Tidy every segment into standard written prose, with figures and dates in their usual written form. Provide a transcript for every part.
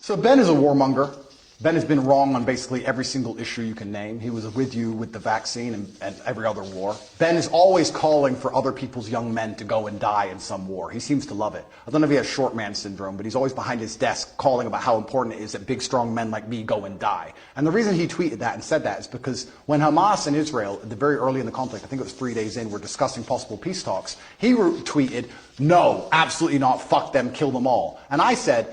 So Ben is a warmonger. Ben has been wrong on basically every single issue you can name. He was with you with the vaccine and every other war. Ben is always calling for other people's young men to go and die in some war. He seems to love it. I don't know if he has short man syndrome, but he's always behind his desk calling about how important it is that big, strong men like me go and die. And the reason he tweeted that and said that is because when Hamas and Israel, at the very early in the conflict, I think it was 3 days in, were discussing possible peace talks, he tweeted, "No, absolutely not, fuck them, kill them all." And I said,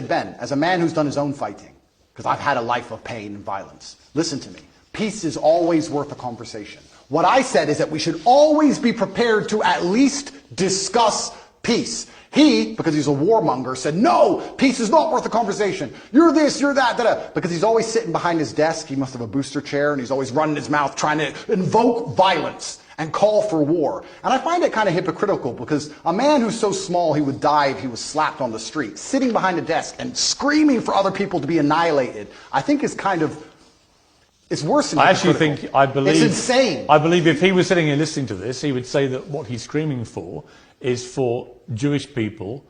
Ben, as a man who's done his own fighting, because I've had a life of pain and violence, listen to me. Peace is always worth a conversation. What I said is that we should always be prepared to at least discuss peace. He, because he's a warmonger, said, no, peace is not worth a conversation. You're this, you're that, da-da. Because he's always sitting behind his desk. He must have a booster chair, and he's always running his mouth trying to invoke violence and call for war. And I find it kind of hypocritical because a man who's so small he would die if he was slapped on the street, sitting behind a desk and screaming for other people to be annihilated, I think is kind of, it's worse than hypocritical. It's insane. I believe if he was sitting here listening to this, he would say that what he's screaming for is for Jewish people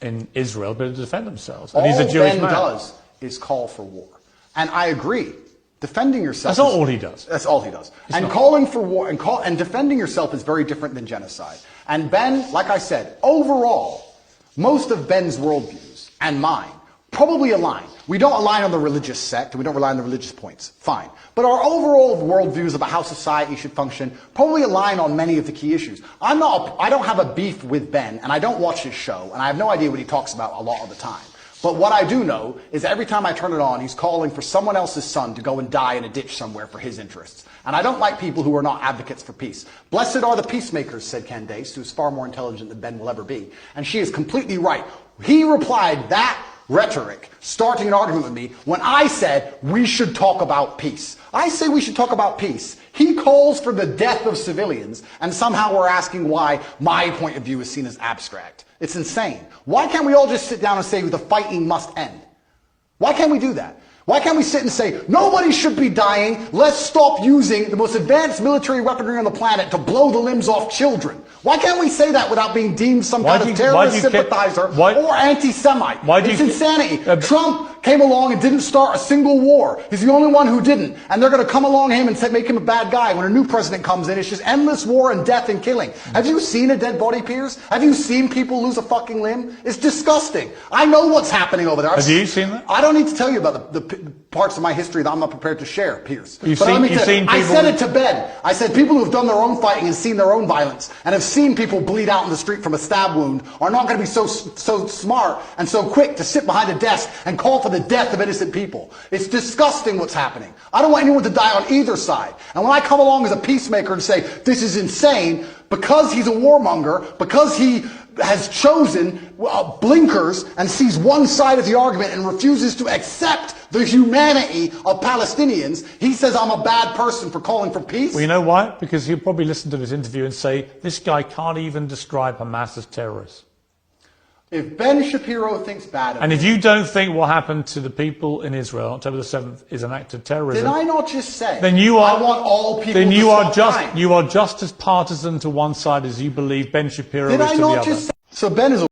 in Israel to defend themselves. And he's a Jewish man. All Ben does is call for war. And I agree. Defending yourself. That's not all he does. That's all he does. And calling for war and defending yourself is very different than genocide. And Ben, like I said, overall, most of Ben's worldviews and mine probably align. We don't align on the religious sect, we don't rely on the religious points. Fine. But our overall worldviews about how society should function probably align on many of the key issues. I don't have a beef with Ben, and I don't watch his show, and I have no idea what he talks about a lot of the time. But what I do know is every time I turn it on, he's calling for someone else's son to go and die in a ditch somewhere for his interests. And I don't like people who are not advocates for peace. Blessed are the peacemakers, said Candace, who's far more intelligent than Ben will ever be. And she is completely right. He replied that rhetoric, starting an argument with me, when I said we should talk about peace. I say we should talk about peace. He calls for the death of civilians, and somehow we're asking why my point of view is seen as abstract. It's insane. Why can't we all just sit down and say the fighting must end? Why can't we do that? Why can't we sit and say, nobody should be dying, let's stop using the most advanced military weaponry on the planet to blow the limbs off children? Why can't we say that without being deemed some kind of terrorist sympathizer or anti-Semite? It's insanity. Trump came along and didn't start a single war. He's the only one who didn't. And they're going to come along him and make him a bad guy. When a new president comes in, it's just endless war and death and killing. Have you seen a dead body, Piers? Have you seen people lose a fucking limb? It's disgusting. I know what's happening over there. Have you seen that? I don't need to tell you about the parts of my history that I'm not prepared to share, Piers. I said it to Ben. I said people who have done their own fighting and seen their own violence and have seen people bleed out in the street from a stab wound are not going to be so smart and so quick to sit behind a desk and call for the death of innocent people. It's disgusting what's happening. I don't want anyone to die on either side. And when I come along as a peacemaker and say this is insane, because he's a warmonger, because he has chosen blinkers and sees one side of the argument and refuses to accept the humanity of Palestinians, he says I'm a bad person for calling for peace. Well, you know why? Because he'll probably listen to this interview and say, this guy can't even describe Hamas as terrorists. If Ben Shapiro thinks bad of And if you don't think what happened to the people in Israel on October the 7th is an act of terrorism, did I not just say then you are, I want all people then to you are stop dying? You are just as partisan to one side as you believe Ben Shapiro is to the other. So Ben is a